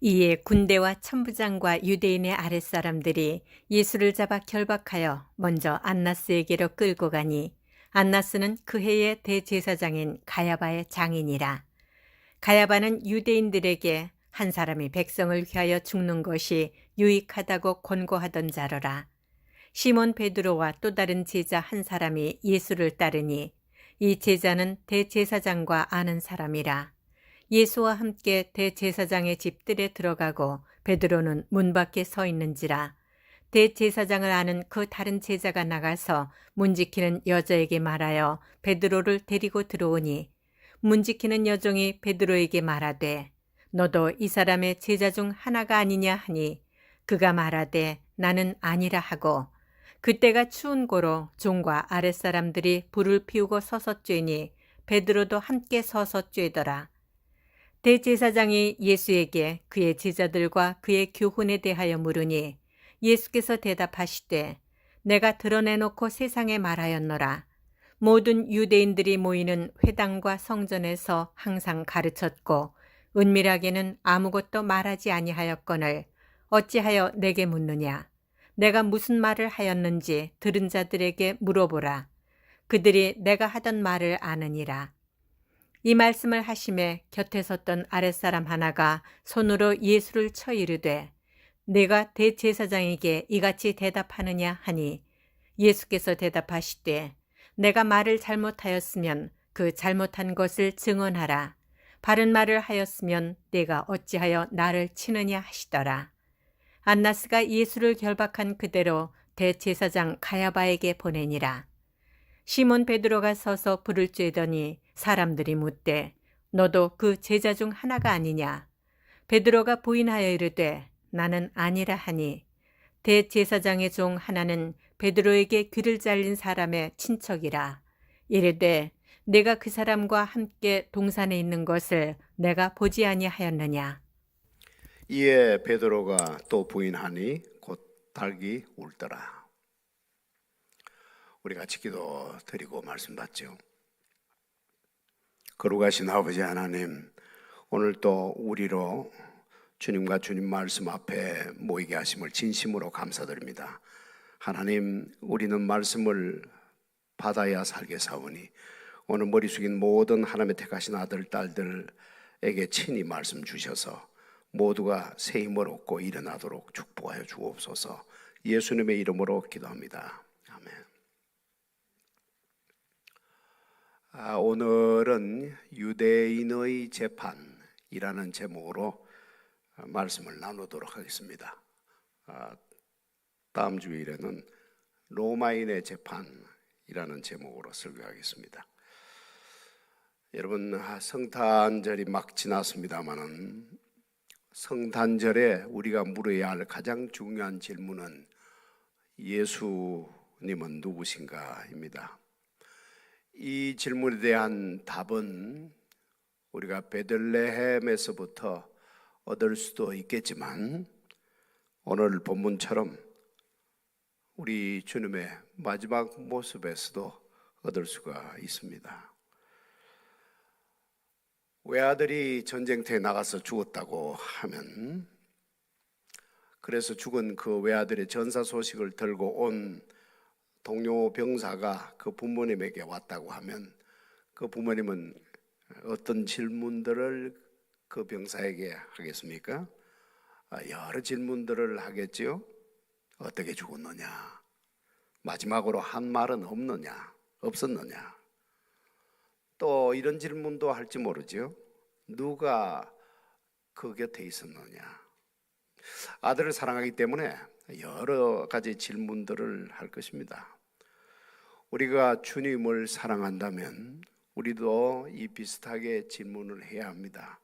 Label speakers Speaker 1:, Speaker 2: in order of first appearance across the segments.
Speaker 1: 이에 군대와 천부장과 유대인의 아랫사람들이 예수를 잡아 결박하여 먼저 안나스에게로 끌고 가니 안나스는 그 해의 대제사장인 가야바의 장인이라. 가야바는 유대인들에게 한 사람이 백성을 위하여 죽는 것이 유익하다고 권고하던 자로라. 시몬 베드로와 또 다른 제자 한 사람이 예수를 따르니 이 제자는 대제사장과 아는 사람이라. 예수와 함께 대제사장의 집들에 들어가고 베드로는 문 밖에 서 있는지라. 대제사장을 아는 그 다른 제자가 나가서 문 지키는 여자에게 말하여 베드로를 데리고 들어오니 문 지키는 여종이 베드로에게 말하되 너도 이 사람의 제자 중 하나가 아니냐 하니 그가 말하되 나는 아니라 하고 그때가 추운 고로 종과 아랫사람들이 불을 피우고 서서 쬐니 베드로도 함께 서서 쬐더라. 대제사장이 예수에게 그의 제자들과 그의 교훈에 대하여 물으니 예수께서 대답하시되 내가 드러내놓고 세상에 말하였노라. 모든 유대인들이 모이는 회당과 성전에서 항상 가르쳤고 은밀하게는 아무것도 말하지 아니하였거늘 어찌하여 내게 묻느냐. 내가 무슨 말을 하였는지 들은 자들에게 물어보라. 그들이 내가 하던 말을 아느니라. 이 말씀을 하심에 곁에 섰던 아랫사람 하나가 손으로 예수를 쳐 이르되 내가 대제사장에게 이같이 대답하느냐 하니 예수께서 대답하시되 내가 말을 잘못하였으면 그 잘못한 것을 증언하라. 바른 말을 하였으면 내가 어찌하여 나를 치느냐 하시더라. 안나스가 예수를 결박한 그대로 대제사장 가야바에게 보내니라. 시몬 베드로가 서서 불을 쬐더니 사람들이 묻되 너도 그 제자 중 하나가 아니냐. 베드로가 부인하여 이르되 나는 아니라 하니 대제사장의 종 하나는 베드로에게 귀를 잘린 사람의 친척이라. 이르되 내가 그 사람과 함께 동산에 있는 것을 내가 보지 아니하였느냐.
Speaker 2: 이에 베드로가 또 부인하니 곧 닭이 울더라. 우리 같이 기도 드리고 말씀 받죠. 거룩하신 아버지 하나님, 오늘 또 우리로 주님과 주님 말씀 앞에 모이게 하심을 진심으로 감사드립니다. 하나님, 우리는 말씀을 받아야 살게 사오니 오늘 머리 숙인 모든 하나님의 택하신 아들, 딸들에게 친히 말씀 주셔서 모두가 새 힘을 얻고 일어나도록 축복하여 주옵소서. 예수님의 이름으로 기도합니다. 아멘. 오늘은 유대인의 재판이라는 제목으로 말씀을 나누도록 하겠습니다. 다음 주일에는 로마인의 재판이라는 제목으로 설교하겠습니다. 여러분, 성탄절이 막 지났습니다마는 성탄절에 우리가 물어야 할 가장 중요한 질문은 예수님은 누구신가입니다. 이 질문에 대한 답은 우리가 베들레헴에서부터 얻을 수도 있겠지만 오늘 본문처럼 우리 주님의 마지막 모습에서도 얻을 수가 있습니다. 외아들이 전쟁터에 나가서 죽었다고 하면 그래서 죽은 그 외아들의 전사 소식을 들고 온 동료 병사가 그 부모님에게 왔다고 하면 그 부모님은 어떤 질문들을 그 병사에게 하겠습니까? 여러 질문들을 하겠지요. 어떻게 죽었느냐? 마지막으로 한 말은 없었느냐? 또 이런 질문도 할지 모르죠. 누가 그 곁에 있었느냐? 아들을 사랑하기 때문에 여러 가지 질문들을 할 것입니다. 우리가 주님을 사랑한다면 우리도 이 비슷하게 질문을 해야 합니다.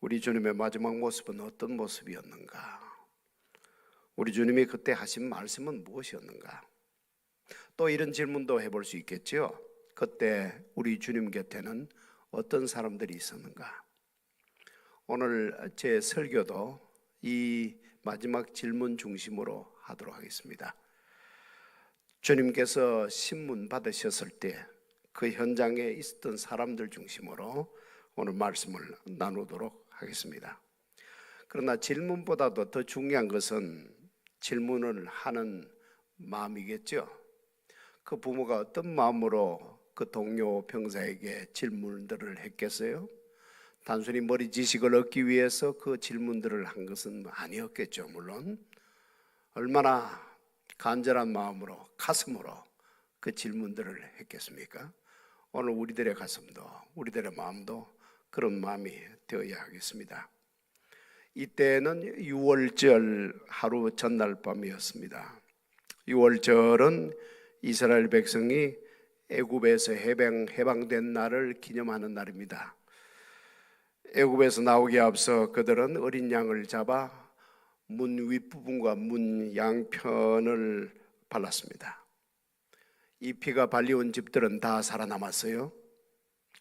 Speaker 2: 우리 주님의 마지막 모습은 어떤 모습이었는가? 우리 주님이 그때 하신 말씀은 무엇이었는가? 또 이런 질문도 해볼 수 있겠죠. 그때 우리 주님 곁에는 어떤 사람들이 있었는가? 오늘 제 설교도 이 마지막 질문 중심으로 하도록 하겠습니다. 주님께서 신문 받으셨을 때 그 현장에 있었던 사람들 중심으로 오늘 말씀을 나누도록 하겠습니다. 그러나 질문보다도 더 중요한 것은 질문을 하는 마음이겠죠. 그 부모가 어떤 마음으로 그 동료 병사에게 질문들을 했겠어요? 단순히 머리 지식을 얻기 위해서 그 질문들을 한 것은 아니었겠죠. 물론 얼마나 간절한 마음으로, 가슴으로 그 질문들을 했겠습니까? 오늘 우리들의 가슴도, 우리들의 마음도 그런 마음이 되어야 하겠습니다. 이때는 유월절 하루 전날 밤이었습니다. 유월절은 이스라엘 백성이 애굽에서 해방된 날을 기념하는 날입니다. 애굽에서 나오기에 앞서 그들은 어린 양을 잡아 문 윗부분과 문 양편을 발랐습니다. 이 피가 발리온 집들은 다 살아남았어요.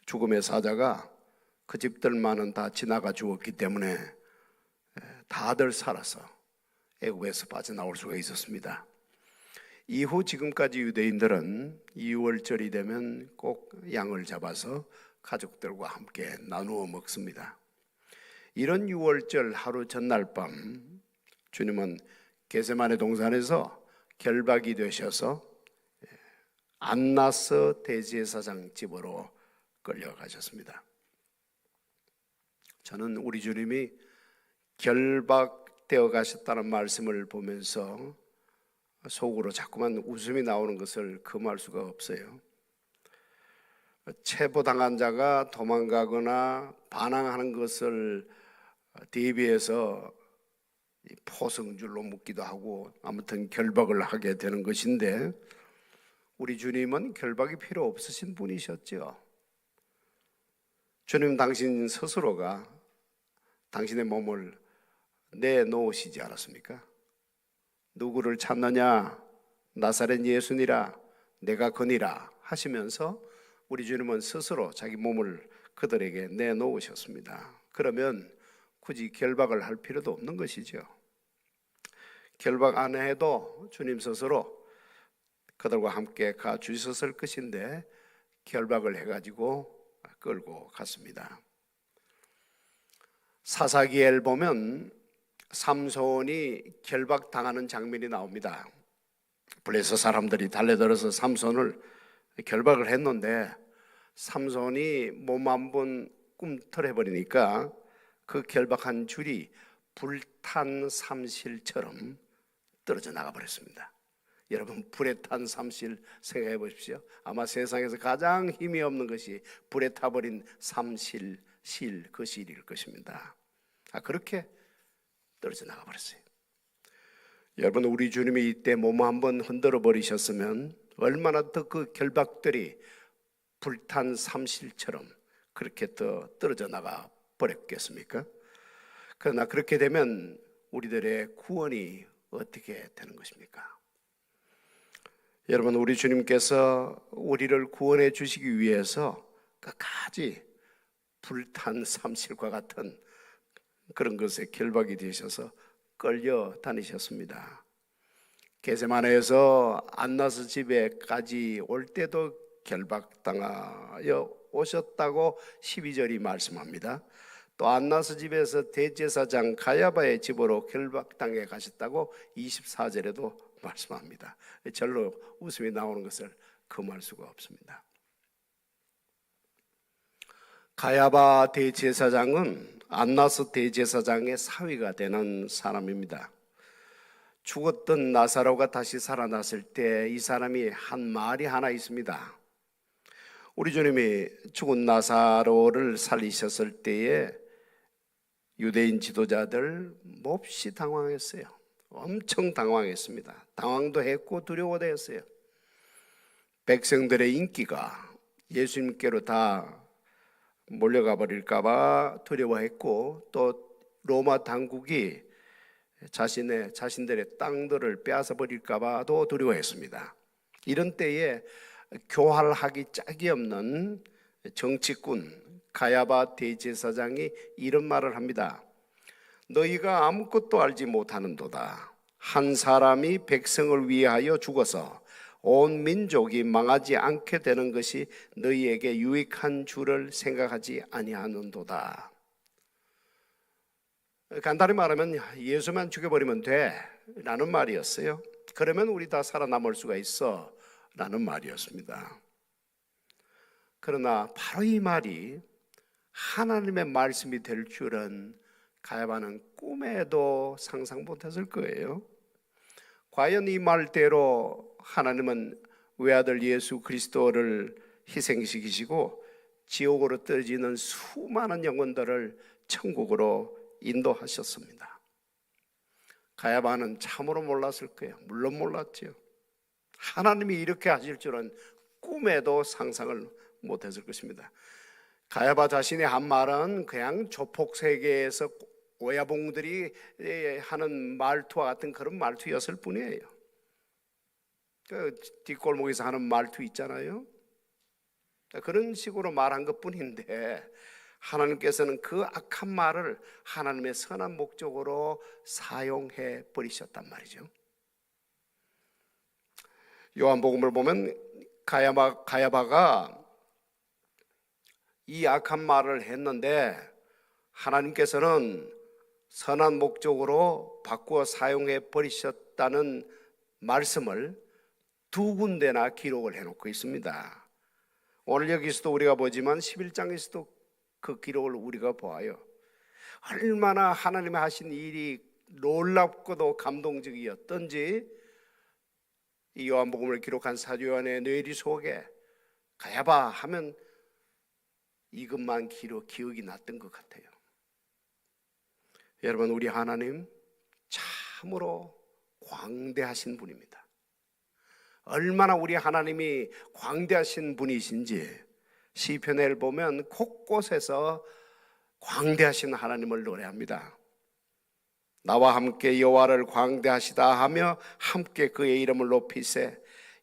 Speaker 2: 죽음의 사자가 그 집들만은 다 지나가 죽었기 때문에 다들 살아서 애굽에서 빠져나올 수가 있었습니다. 이후 지금까지 유대인들은 2월절이 되면 꼭 양을 잡아서 가족들과 함께 나누어 먹습니다. 이런 6월절 하루 전날 밤 주님은 겟세마네 동산에서 결박이 되셔서 안나스 대제사장 집으로 끌려가셨습니다. 저는 우리 주님이 결박되어 가셨다는 말씀을 보면서 속으로 자꾸만 웃음이 나오는 것을 금할 수가 없어요. 체포당한 자가 도망가거나 반항하는 것을 대비해서 포승줄로 묶기도 하고 아무튼 결박을 하게 되는 것인데, 우리 주님은 결박이 필요 없으신 분이셨죠. 주님 당신 스스로가 당신의 몸을 내놓으시지 않았습니까? 누구를 찾느냐? 나사렛 예수니라, 내가 그니라 하시면서 우리 주님은 스스로 자기 몸을 그들에게 내놓으셨습니다. 그러면 굳이 결박을 할 필요도 없는 것이죠. 결박 안 해도 주님 스스로 그들과 함께 가 주셨을 것인데 결박을 해가지고 끌고 갔습니다. 사사기엘 보면 삼손이 결박당하는 장면이 나옵니다. 블레셋 사람들이 달려들어서 삼손을 결박을 했는데 삼손이 몸 한 번 꿈틀해버리니까 그 결박한 줄이 불탄 삼실처럼 떨어져 나가버렸습니다. 여러분, 불에 탄 삼실 생각해 보십시오. 아마 세상에서 가장 힘이 없는 것이 불에 타버린 삼실, 그 실일 것입니다. 그렇게 떨어져 나가버렸어요. 여러분, 우리 주님이 이때 몸 한번 흔들어 버리셨으면 얼마나 더 그 결박들이 불탄 삼실처럼 그렇게 더 떨어져 나가 버렸겠습니까? 그러나 그렇게 되면 우리들의 구원이 어떻게 되는 것입니까? 여러분, 우리 주님께서 우리를 구원해 주시기 위해서 끝까지 불탄 삼실과 같은 그런 것에 결박이 되셔서 끌려 다니셨습니다. 겟세마네에서 안나스 집에까지 올 때도 결박당하여 오셨다고 12절이 말씀합니다. 또 안나스 집에서 대제사장 가야바의 집으로 결박당해 가셨다고 24절에도 말씀합니다. 절로 웃음이 나오는 것을 금할 수가 없습니다. 가야바 대제사장은 안나스 대제사장의 사위가 되는 사람입니다. 죽었던 나사로가 다시 살아났을 때 이 사람이 한 말이 하나 있습니다. 우리 주님이 죽은 나사로를 살리셨을 때에 유대인 지도자들 몹시 당황했어요. 엄청 당황했습니다. 당황도 했고 두려워도 했어요. 백성들의 인기가 예수님께로 다 몰려가 버릴까봐 두려워했고, 또 로마 당국이 자신들의 땅들을 빼앗아 버릴까봐도 두려워했습니다. 이런 때에 교활하기 짝이 없는 정치꾼 가야바 대제사장이 이런 말을 합니다. 너희가 아무것도 알지 못하는도다. 한 사람이 백성을 위하여 죽어서 온 민족이 망하지 않게 되는 것이 너희에게 유익한 줄을 생각하지 아니하는도다. 간단히 말하면 예수만 죽여버리면 돼 라는 말이었어요. 그러면 우리 다 살아남을 수가 있어 라는 말이었습니다. 그러나 바로 이 말이 하나님의 말씀이 될 줄은 가야바는 꿈에도 상상 못했을 거예요. 과연 이 말대로 하나님은 외아들 예수 그리스도를 희생시키시고 지옥으로 떨어지는 수많은 영혼들을 천국으로 인도하셨습니다. 가야바는 참으로 몰랐을 거예요. 물론 몰랐죠. 하나님이 이렇게 하실 줄은 꿈에도 상상을 못했을 것입니다. 가야바 자신이 한 말은 그냥 조폭 세계에서 오야봉들이 하는 말투와 같은 그런 말투였을 뿐이에요. 그 뒷골목에서 하는 말투 있잖아요. 그런 식으로 말한 것뿐인데 하나님께서는 그 악한 말을 하나님의 선한 목적으로 사용해 버리셨단 말이죠. 요한복음을 보면 가야바가 이 악한 말을 했는데 하나님께서는 선한 목적으로 바꾸어 사용해 버리셨다는 말씀을 두 군데나 기록을 해놓고 있습니다. 오늘 여기서도 우리가 보지만 11장에서도 그 기록을 우리가 보아요. 얼마나 하나님이 하신 일이 놀랍고도 감동적이었던지 이 요한복음을 기록한 사도 요한의 뇌리 속에 가야바 하면 이것만 기억이 났던 것 같아요. 여러분, 우리 하나님 참으로 광대하신 분입니다. 얼마나 우리 하나님이 광대하신 분이신지 시편을 보면 곳곳에서 광대하신 하나님을 노래합니다. 나와 함께 여호와를 광대하시다 하며 함께 그의 이름을 높이세.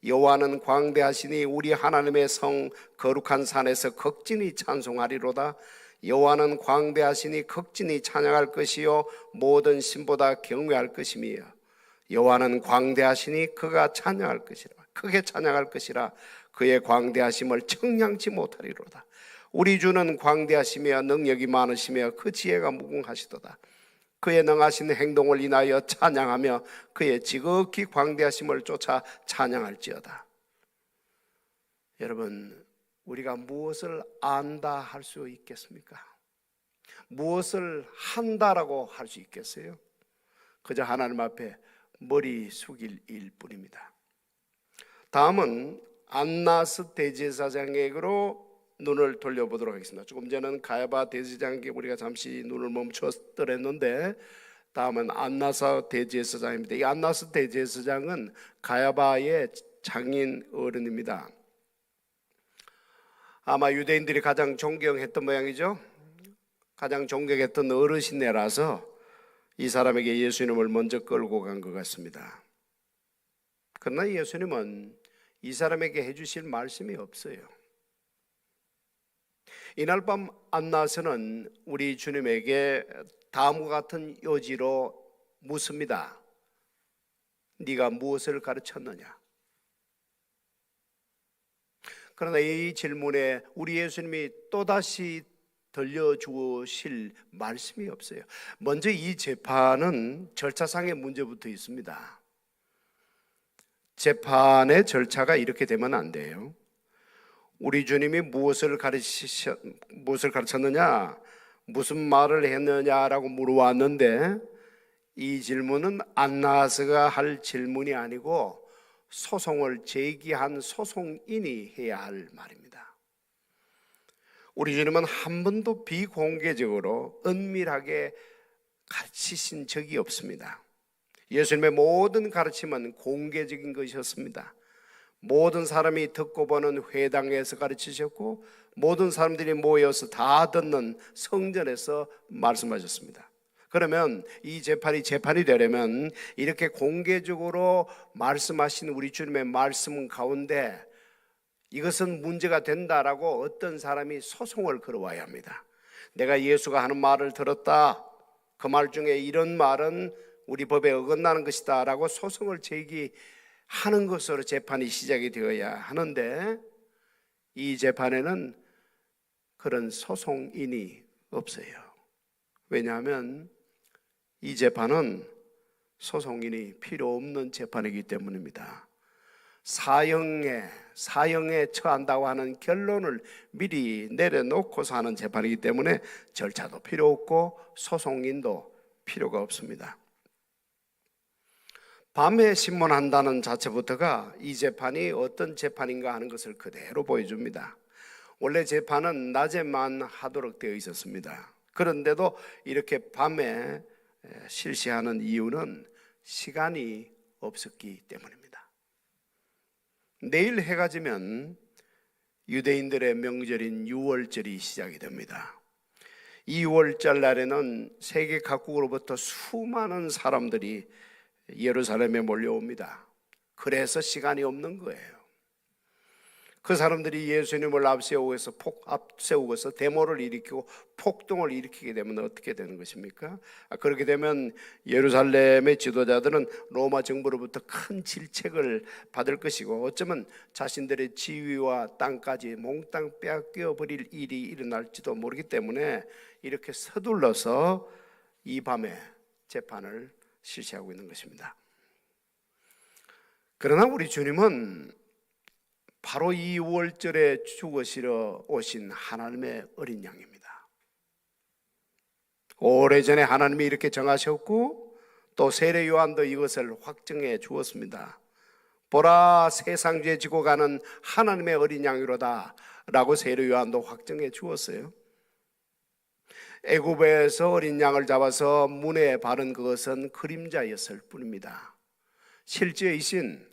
Speaker 2: 여호와는 광대하시니 우리 하나님의 성 거룩한 산에서 극진히 찬송하리로다. 여호와는 광대하시니 극진히 찬양할 것이요 모든 신보다 경외할 것이며 여호와는 광대하시니 그가 찬양할 것이라 크게 찬양할 것이라 그의 광대하심을 청량치 못하리로다. 우리 주는 광대하시며 능력이 많으시며 그 지혜가 무궁하시도다. 그의 능하신 행동을 인하여 찬양하며 그의 지극히 광대하심을 쫓아 찬양할지어다. 여러분, 우리가 무엇을 안다 할 수 있겠습니까? 무엇을 한다라고 할 수 있겠어요? 그저 하나님 앞에 머리 숙일 일 뿐입니다. 다음은 안나스 대제사장에게로 눈을 돌려보도록 하겠습니다. 조금 전에는 가야바 대제사장에게 우리가 잠시 눈을 멈췄더랬는데 다음은 안나스 대제사장입니다. 이 안나스 대제사장은 가야바의 장인 어른입니다. 아마 유대인들이 가장 존경했던 모양이죠. 가장 존경했던 어르신네라서 이 사람에게 예수님을 먼저 끌고 간 것 같습니다. 그러나 예수님은 이 사람에게 해주실 말씀이 없어요. 이날 밤 안나스는 우리 주님에게 다음과 같은 요지로 묻습니다. 네가 무엇을 가르쳤느냐? 그러나 이 질문에 우리 예수님이 또다시 들려주실 말씀이 없어요. 먼저 이 재판은 절차상의 문제부터 있습니다. 재판의 절차가 이렇게 되면 안 돼요. 우리 주님이 무엇을 가르쳤느냐, 무슨 말을 했느냐라고 물어왔는데 이 질문은 안나스가 할 질문이 아니고 소송을 제기한 소송인이 해야 할 말입니다. 우리 주님은 한 번도 비공개적으로 은밀하게 가르치신 적이 없습니다. 예수님의 모든 가르침은 공개적인 것이었습니다. 모든 사람이 듣고 보는 회당에서 가르치셨고 모든 사람들이 모여서 다 듣는 성전에서 말씀하셨습니다. 그러면 이 재판이 되려면 이렇게 공개적으로 말씀하신 우리 주님의 말씀 가운데 이것은 문제가 된다라고 어떤 사람이 소송을 걸어와야 합니다. 내가 예수가 하는 말을 들었다. 그 말 중에 이런 말은 우리 법에 어긋나는 것이다 라고 소송을 제기하는 것으로 재판이 시작이 되어야 하는데 이 재판에는 그런 소송인이 없어요. 왜냐하면 이 재판은 소송인이 필요 없는 재판이기 때문입니다. 사형에 처한다고 하는 결론을 미리 내려놓고서 하는 재판이기 때문에 절차도 필요 없고 소송인도 필요가 없습니다. 밤에 신문한다는 자체부터가 이 재판이 어떤 재판인가 하는 것을 그대로 보여줍니다. 원래 재판은 낮에만 하도록 되어 있었습니다. 그런데도 이렇게 밤에 실시하는 이유는 시간이 없었기 때문입니다. 내일 해가 지면 유대인들의 명절인 유월절이 시작이 됩니다. 이 유월절 날에는 세계 각국으로부터 수많은 사람들이 예루살렘에 몰려옵니다. 그래서 시간이 없는 거예요. 그 사람들이 예수님을 앞세우고서 데모를 일으키고 폭동을 일으키게 되면 어떻게 되는 것입니까? 그렇게 되면 예루살렘의 지도자들은 로마 정부로부터 큰 질책을 받을 것이고 어쩌면 자신들의 지위와 땅까지 몽땅 빼앗겨 버릴 일이 일어날지도 모르기 때문에 이렇게 서둘러서 이 밤에 재판을 실시하고 있는 것입니다. 그러나 우리 주님은 바로 이 월절에 죽으시러 오신 하나님의 어린 양입니다. 오래전에 하나님이 이렇게 정하셨고 또 세례 요한도 이것을 확정해 주었습니다. 보라, 세상 죄 지고 가는 하나님의 어린 양이로다 라고 세례 요한도 확정해 주었어요. 애굽에서 어린 양을 잡아서 문에 바른 그것은 그림자였을 뿐입니다. 실체이신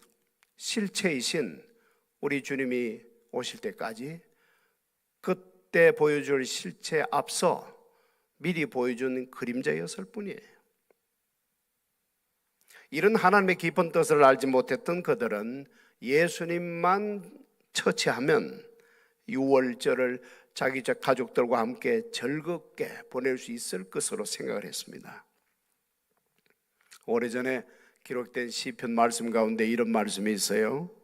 Speaker 2: 우리 주님이 오실 때까지 그때 보여줄 실체 앞서 미리 보여준 그림자였을 뿐이에요. 이런 하나님의 깊은 뜻을 알지 못했던 그들은 예수님만 처치하면 유월절을 자기 가족들과 함께 즐겁게 보낼 수 있을 것으로 생각을 했습니다. 오래전에 기록된 시편 말씀 가운데 이런 말씀이 있어요.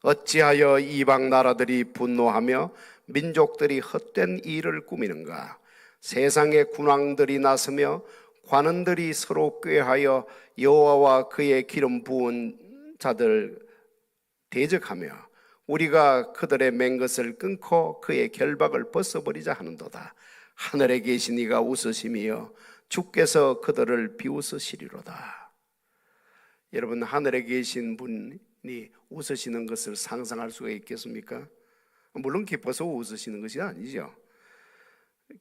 Speaker 2: 어찌하여 이방 나라들이 분노하며 민족들이 헛된 일을 꾸미는가? 세상의 군왕들이 나서며 관원들이 서로 꾀하여 여호와와 그의 기름 부은 자들 대적하며 우리가 그들의 맹 것을 끊고 그의 결박을 벗어버리자 하는도다. 하늘에 계신 이가 웃으시며 주께서 그들을 비웃으시리로다. 여러분, 하늘에 계신 분이 웃으시는 것을 상상할 수가 있겠습니까? 물론 기뻐서 웃으시는 것이 아니죠.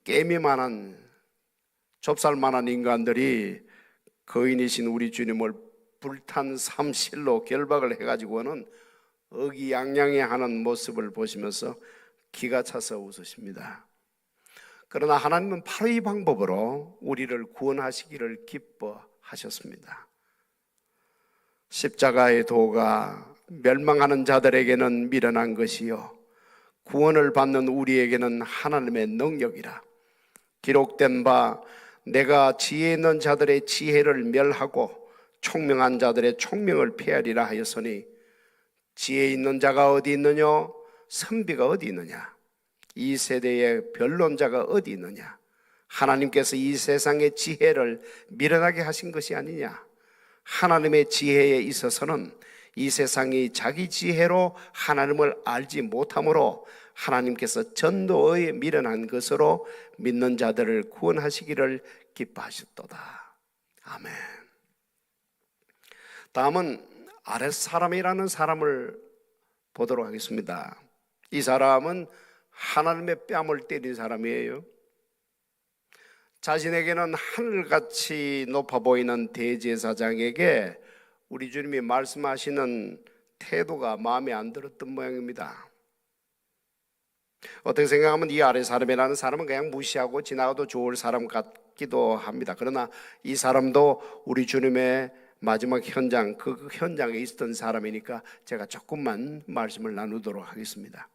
Speaker 2: 깨미만한 좁쌀만한 인간들이 거인이신 우리 주님을 불탄 삼실로 결박을 해가지고는 의기양양해하는 모습을 보시면서 기가 차서 웃으십니다. 그러나 하나님은 바로 이 방법으로 우리를 구원하시기를 기뻐하셨습니다. 십자가의 도가 멸망하는 자들에게는 미련한 것이요 구원을 받는 우리에게는 하나님의 능력이라. 기록된 바 내가 지혜 있는 자들의 지혜를 멸하고 총명한 자들의 총명을 폐하리라 하였으니 지혜 있는 자가 어디 있느냐? 선비가 어디 있느냐? 이 세대의 변론자가 어디 있느냐? 하나님께서 이 세상의 지혜를 미련하게 하신 것이 아니냐? 하나님의 지혜에 있어서는 이 세상이 자기 지혜로 하나님을 알지 못하므로 하나님께서 전도에 미련한 것으로 믿는 자들을 구원하시기를 기뻐하셨도다. 아멘. 다음은 아랫사람이라는 사람을 보도록 하겠습니다. 이 사람은 하나님의 뺨을 때린 사람이에요. 자신에게는 하늘같이 높아 보이는 대제사장에게 우리 주님이 말씀하시는 태도가 마음에 안 들었던 모양입니다. 어떻게 생각하면 이 아랫사람이라는 사람은 그냥 무시하고 지나가도 좋을 사람 같기도 합니다. 그러나 이 사람도 우리 주님의 마지막 현장, 그 현장에 있었던 사람이니까 제가 조금만 말씀을 나누도록 하겠습니다.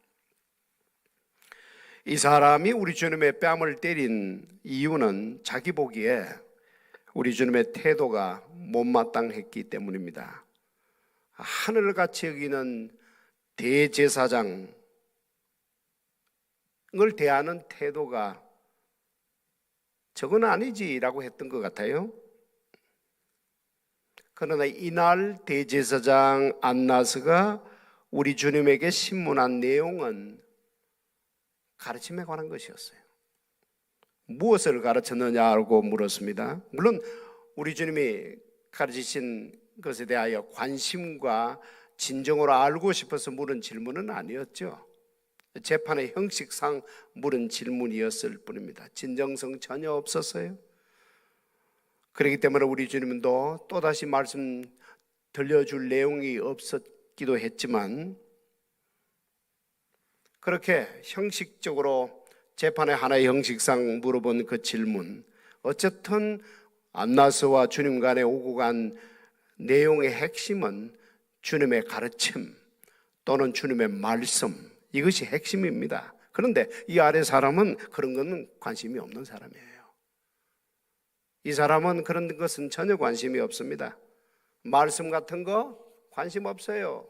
Speaker 2: 이 사람이 우리 주님의 뺨을 때린 이유는 자기 보기에 우리 주님의 태도가 못마땅했기 때문입니다. 하늘같이 여기는 대제사장을 대하는 태도가 저건 아니지라고 했던 것 같아요. 그러나 이날 대제사장 안나스가 우리 주님에게 신문한 내용은 가르침에 관한 것이었어요. 무엇을 가르쳤느냐고 물었습니다. 물론 우리 주님이 가르치신 것에 대하여 관심과 진정으로 알고 싶어서 물은 질문은 아니었죠. 재판의 형식상 물은 질문이었을 뿐입니다. 진정성 전혀 없었어요. 그렇기 때문에 우리 주님도 또다시 말씀 들려줄 내용이 없었기도 했지만, 그렇게 형식적으로 재판의 하나의 형식상 물어본 그 질문, 어쨌든 안나스와 주님 간에 오고 간 내용의 핵심은 주님의 가르침 또는 주님의 말씀, 이것이 핵심입니다. 그런데 이 아래 사람은 그런 것은 관심이 없는 사람이에요. 이 사람은 그런 것은 전혀 관심이 없습니다. 말씀 같은 거 관심 없어요.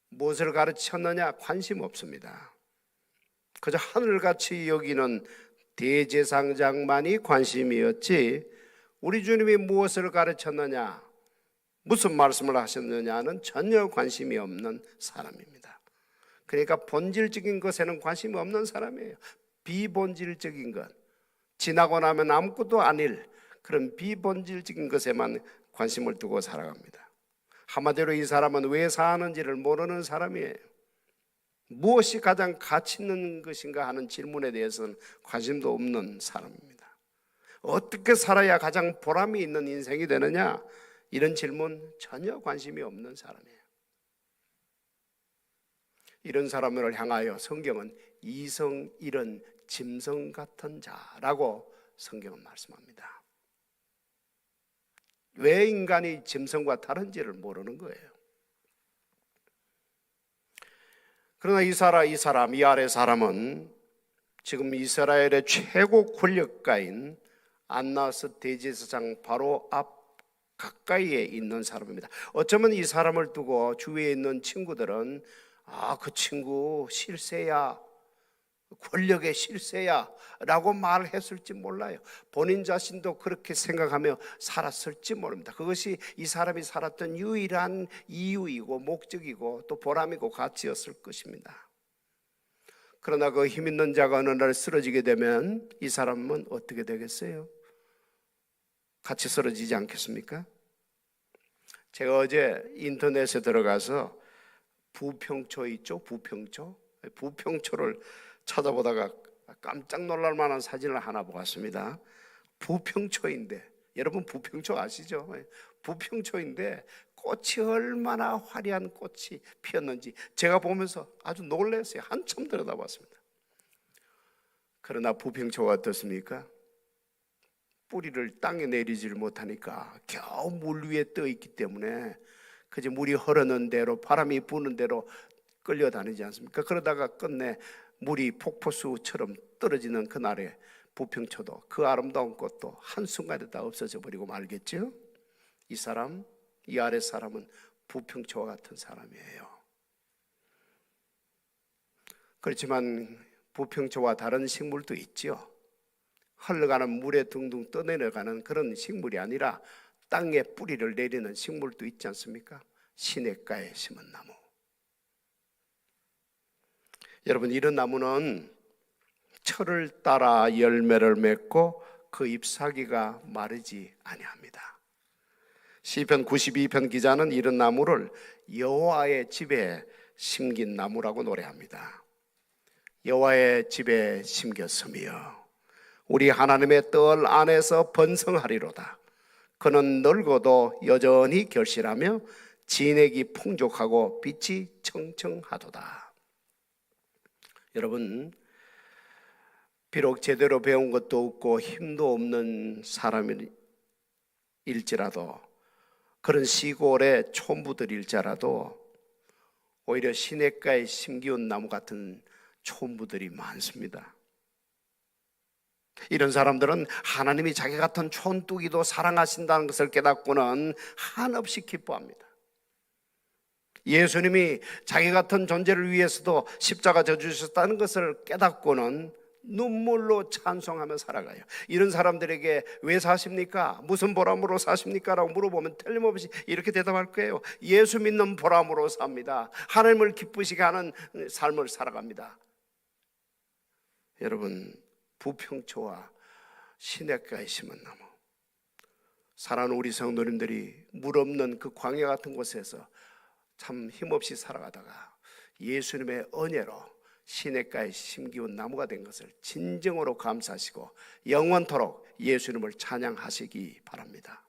Speaker 2: 무엇을 가르쳤느냐 관심 없습니다. 그저 하늘같이 여기는 대제사장만이 관심이었지, 우리 주님이 무엇을 가르쳤느냐, 무슨 말씀을 하셨느냐는 전혀 관심이 없는 사람입니다. 그러니까 본질적인 것에는 관심이 없는 사람이에요. 비본질적인 것, 지나고 나면 아무것도 아닐 그런 비본질적인 것에만 관심을 두고 살아갑니다. 한마디로 이 사람은 왜 사는지를 모르는 사람이에요. 무엇이 가장 가치 있는 것인가 하는 질문에 대해서는 관심도 없는 사람입니다. 어떻게 살아야 가장 보람이 있는 인생이 되느냐, 이런 질문 전혀 관심이 없는 사람이에요. 이런 사람을 향하여 성경은 이성 잃은 짐승 같은 자라고 성경은 말씀합니다. 왜 인간이 짐승과 다른지를 모르는 거예요. 그러나 이 아래 사람은 지금 이스라엘의 최고 권력가인 안나스 대제사장 바로 앞 가까이에 있는 사람입니다. 어쩌면 이 사람을 두고 주위에 있는 친구들은 그 친구 실세야, 권력의 실세야 라고 말했을지 몰라요. 본인 자신도 그렇게 생각하며 살았을지 모릅니다. 그것이 이 사람이 살았던 유일한 이유이고 목적이고 또 보람이고 가치였을 것입니다. 그러나 그 힘 있는 자가 어느 날 쓰러지게 되면 이 사람은 어떻게 되겠어요? 같이 쓰러지지 않겠습니까? 제가 어제 인터넷에 들어가서 부평초 있죠? 부평초를 찾아보다가 깜짝 놀랄 만한 사진을 하나 보았습니다. 부평초인데, 여러분 부평초 아시죠? 부평초인데 꽃이 얼마나 화려한 꽃이 피었는지 제가 보면서 아주 놀랐어요. 한참 들여다봤습니다. 그러나 부평초가 어떻습니까? 뿌리를 땅에 내리지를 못하니까 겨우 물 위에 떠 있기 때문에 그저 물이 흐르는 대로, 바람이 부는 대로 끌려다니지 않습니까? 그러다가 끝내 물이 폭포수처럼 떨어지는 그날에 부평초도, 그 아름다운 꽃도 한순간에 다 없어져 버리고 말겠죠? 이 아래 사람은 부평초와 같은 사람이에요. 그렇지만 부평초와 다른 식물도 있죠. 흘러가는 물에 둥둥 떠내려가는 그런 식물이 아니라 땅에 뿌리를 내리는 식물도 있지 않습니까? 시냇가에 심은 나무. 여러분, 이런 나무는 철을 따라 열매를 맺고 그 잎사귀가 마르지 아니합니다. 시편 92편 기자는 이런 나무를 여호와의 집에 심긴 나무라고 노래합니다. 여호와의 집에 심겼으며 우리 하나님의 뜰 안에서 번성하리로다. 그는 늙어도 여전히 결실하며 진액이 풍족하고 빛이 청청하도다. 여러분, 비록 제대로 배운 것도 없고 힘도 없는 사람일지라도, 그런 시골의 촌부들일지라도 오히려 시냇가에 심기운 나무 같은 촌부들이 많습니다. 이런 사람들은 하나님이 자기 같은 촌뚜기도 사랑하신다는 것을 깨닫고는 한없이 기뻐합니다. 예수님이 자기 같은 존재를 위해서도 십자가 져 주셨다는 것을 깨닫고는 눈물로 찬송하며 살아가요. 이런 사람들에게 왜 사십니까? 무슨 보람으로 사십니까? 라고 물어보면 틀림없이 이렇게 대답할 거예요. 예수 믿는 보람으로 삽니다. 하나님을 기쁘시게 하는 삶을 살아갑니다. 여러분, 부평초와 시냇가에 심은 나무, 사랑하는 우리 성도님들이 물 없는 그 광야 같은 곳에서 참 힘없이 살아가다가 예수님의 은혜로 시냇가에 심기운 나무가 된 것을 진정으로 감사하시고 영원토록 예수님을 찬양하시기 바랍니다.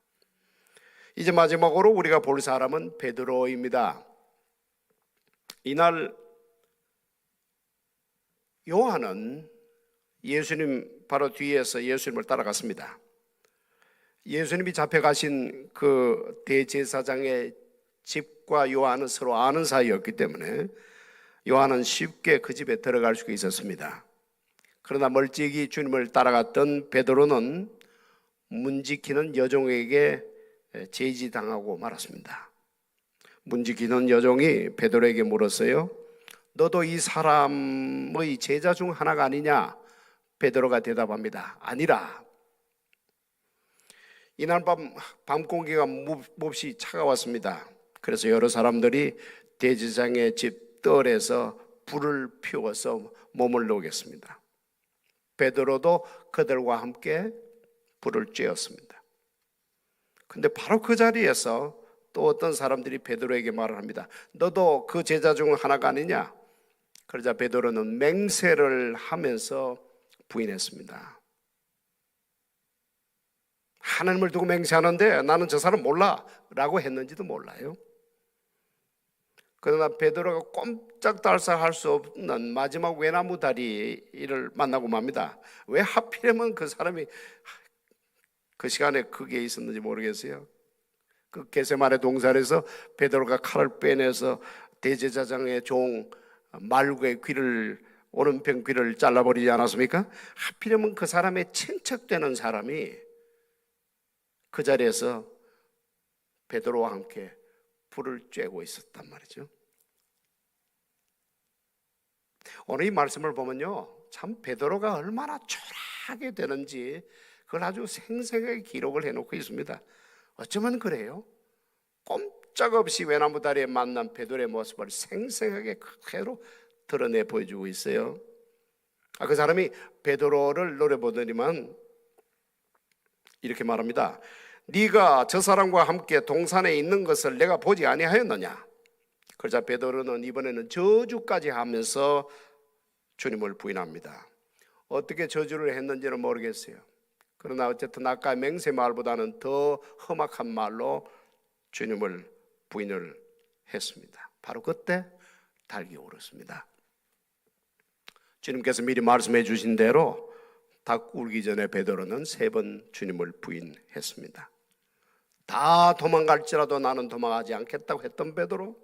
Speaker 2: 이제 마지막으로 우리가 볼 사람은 베드로입니다. 이날 요한은 예수님 바로 뒤에서 예수님을 따라갔습니다. 예수님이 잡혀가신 그 대제사장의 집과 요한은 서로 아는 사이였기 때문에 요한은 쉽게 그 집에 들어갈 수가 있었습니다. 그러나 멀찍이 주님을 따라갔던 베드로는 문지키는 여종에게 제지당하고 말았습니다. 문지키는 여종이 베드로에게 물었어요. 너도 이 사람의 제자 중 하나가 아니냐? 베드로가 대답합니다. 아니라. 이날 밤 공기가 몹시 차가웠습니다. 그래서 여러 사람들이 대제사장의 집 뜰에서 불을 피워서 몸을 녹였습니다. 베드로도 그들과 함께 불을 쬐었습니다. 근데 바로 그 자리에서 또 어떤 사람들이 베드로에게 말을 합니다. 너도 그 제자 중 하나가 아니냐? 그러자 베드로는 맹세를 하면서 부인했습니다. 하나님을 두고 맹세하는데 나는 저 사람 몰라 라고 했는지도 몰라요. 그러나 베드로가 꼼짝달싹할 수 없는 마지막 외나무 다리를 만나고 맙니다. 왜 하필이면 그 사람이 그 시간에 거기에 있었는지 모르겠어요. 그 겟세마네 동산에서 베드로가 칼을 빼내서 대제사장의 종 말구의 귀를, 오른편 귀를 잘라버리지 않았습니까? 하필이면 그 사람의 친척되는 사람이 그 자리에서 베드로와 함께 불을 쬐고 있었단 말이죠. 오늘 이 말씀을 보면요, 참 베드로가 얼마나 초라하게 되는지 그걸 아주 생생하게 기록을 해놓고 있습니다. 어쩌면 그래요. 꼼짝없이 외나무 다리에 만난 베드로의 모습을 생생하게 그대로 드러내 보여주고 있어요. 그 사람이 베드로를 노려보더니만 이렇게 말합니다. 네가 저 사람과 함께 동산에 있는 것을 내가 보지 아니하였느냐? 그러자 베드로는 이번에는 저주까지 하면서 주님을 부인합니다. 어떻게 저주를 했는지는 모르겠어요. 그러나 어쨌든 아까 맹세 말보다는 더 험악한 말로 주님을 부인을 했습니다. 바로 그때 닭이 울었습니다. 주님께서 미리 말씀해 주신 대로 닭 울기 전에 베드로는 3번 주님을 부인했습니다. 다 도망갈지라도 나는 도망하지 않겠다고 했던 베드로,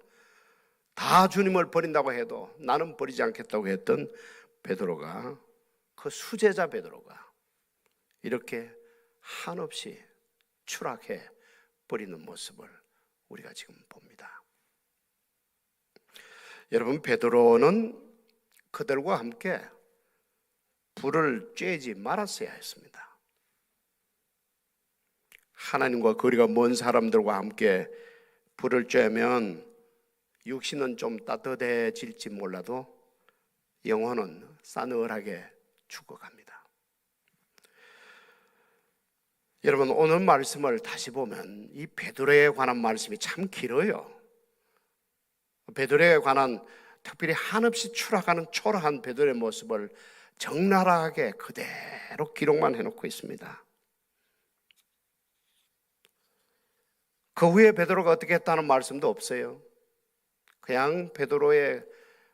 Speaker 2: 다 주님을 버린다고 해도 나는 버리지 않겠다고 했던 베드로가, 그 수제자 베드로가 이렇게 한없이 추락해 버리는 모습을 우리가 지금 봅니다. 여러분, 베드로는 그들과 함께 불을 쬐지 말았어야 했습니다. 하나님과 거리가 먼 사람들과 함께 불을 쬐면 육신은 좀 따뜻해질지 몰라도 영혼은 싸늘하게 죽어갑니다. 여러분, 오늘 말씀을 다시 보면 이 베드로에 관한 말씀이 참 길어요. 베드로에 관한 특별히 한없이 추락하는 초라한 베드로의 모습을 적나라하게 그대로 기록만 해놓고 있습니다. 그 후에 베드로가 어떻게 했다는 말씀도 없어요. 그냥 베드로의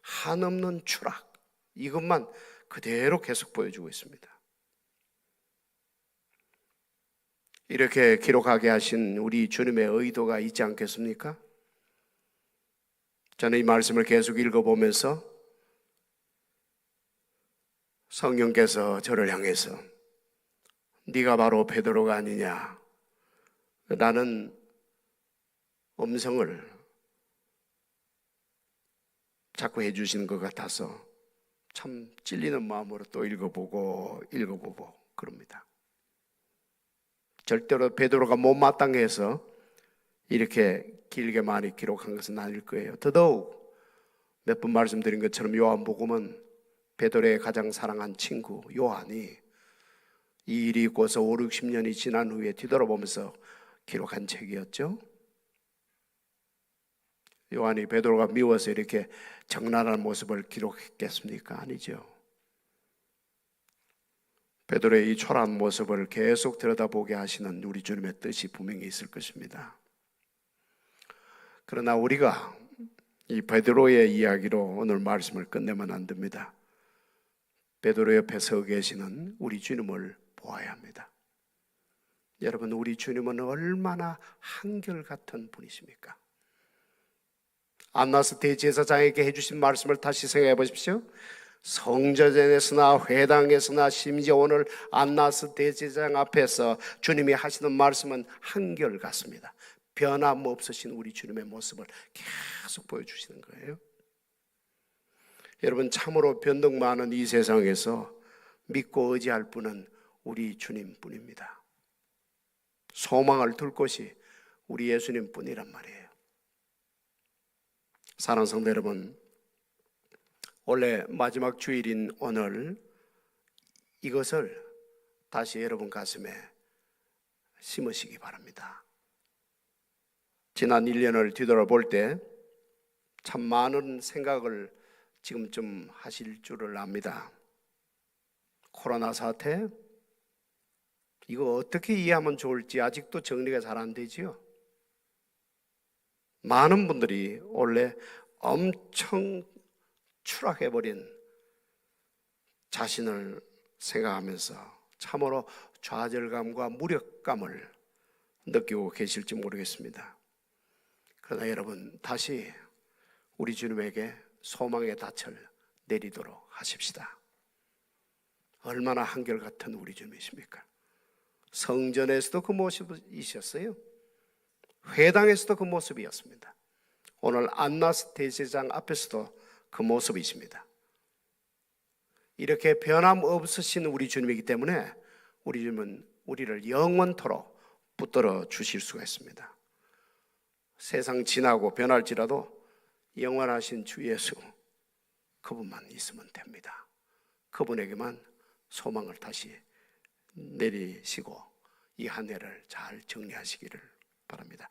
Speaker 2: 한없는 추락, 이것만 그대로 계속 보여주고 있습니다. 이렇게 기록하게 하신 우리 주님의 의도가 있지 않겠습니까? 저는 이 말씀을 계속 읽어보면서 성령께서 저를 향해서 네가 바로 베드로가 아니냐 라는 음성을 자꾸 해주시는 것 같아서 참 찔리는 마음으로 또 읽어보고 그럽니다. 절대로 베드로가 못마땅해서 이렇게 길게 많이 기록한 것은 아닐 거예요. 더더욱 몇 번 말씀드린 것처럼 요한복음은 베드로의 가장 사랑한 친구 요한이 이 일이 있고서 5, 60년이 지난 후에 뒤돌아보면서 기록한 책이었죠. 요한이 베드로가 미워서 이렇게 적나라한 모습을 기록했겠습니까? 아니죠. 베드로의 이 초라한 모습을 계속 들여다보게 하시는 우리 주님의 뜻이 분명히 있을 것입니다. 그러나 우리가 이 베드로의 이야기로 오늘 말씀을 끝내면 안 됩니다. 베드로 옆에 서 계시는 우리 주님을 보아야 합니다. 여러분, 우리 주님은 얼마나 한결같은 분이십니까? 안나스 대제사장에게 해주신 말씀을 다시 생각해 보십시오. 성전에서나 회당에서나 심지어 오늘 안나스 대제사장 앞에서 주님이 하시는 말씀은 한결같습니다. 변함없으신 우리 주님의 모습을 계속 보여주시는 거예요. 여러분, 참으로 변덕 많은 이 세상에서 믿고 의지할 분은 우리 주님뿐입니다. 소망을 둘 곳이 우리 예수님뿐이란 말이에요. 사랑하는 성도 여러분, 원래 마지막 주일인 오늘 이것을 다시 여러분 가슴에 심으시기 바랍니다. 지난 1년을 뒤돌아볼 때 참 많은 생각을 지금쯤 하실 줄을 압니다. 코로나 사태, 이거 어떻게 이해하면 좋을지 아직도 정리가 잘 안 되지요. 많은 분들이 원래 엄청 추락해버린 자신을 생각하면서 참으로 좌절감과 무력감을 느끼고 계실지 모르겠습니다. 그러나 여러분, 다시 우리 주님에게 소망의 닻을 내리도록 하십시다. 얼마나 한결같은 우리 주님이십니까? 성전에서도 그 모습이셨어요. 회당에서도 그 모습이었습니다. 오늘 안나스 대제사장 앞에서도 그 모습이십니다. 이렇게 변함없으신 우리 주님이기 때문에 우리 주님은 우리를 영원토록 붙들어 주실 수가 있습니다. 세상 지나고 변할지라도 영원하신 주 예수, 그분만 있으면 됩니다. 그분에게만 소망을 다시 내리시고 이 한 해를 잘 정리하시기를 바랍니다.